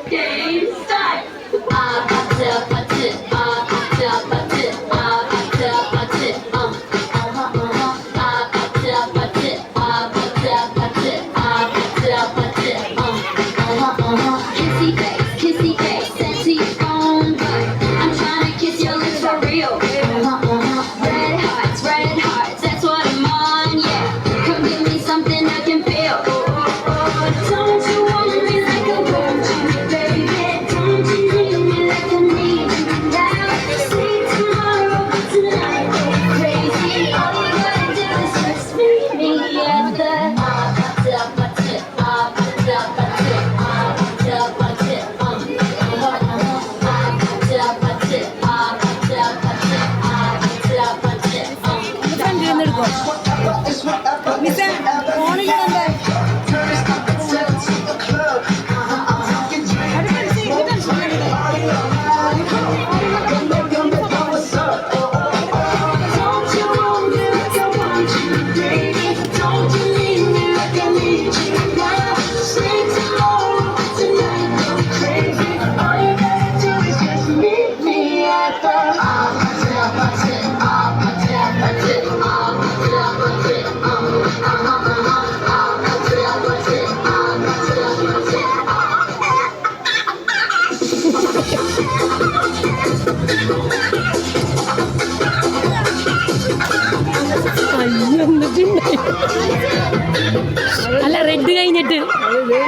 Game start. Patı patı, patı patı, patı patı, patı patı, patı patı, kissy face, sexy phone, but I'm trying to kiss your lips for real. Red hearts, that's what I'm on, yeah. Come give me something I can feel. Don't you want me like I want you, baby? Don't you need me like I need you now? See tomorrow, but tonight go crazy. All you gotta do is just meet me at the Don't you want me like I want you, baby? Don't you need me like I need you now? See tomorrow, but tonight go crazy. All you gotta do is just meet me at the അല്ല red കഴിഞ്ഞിട്ട്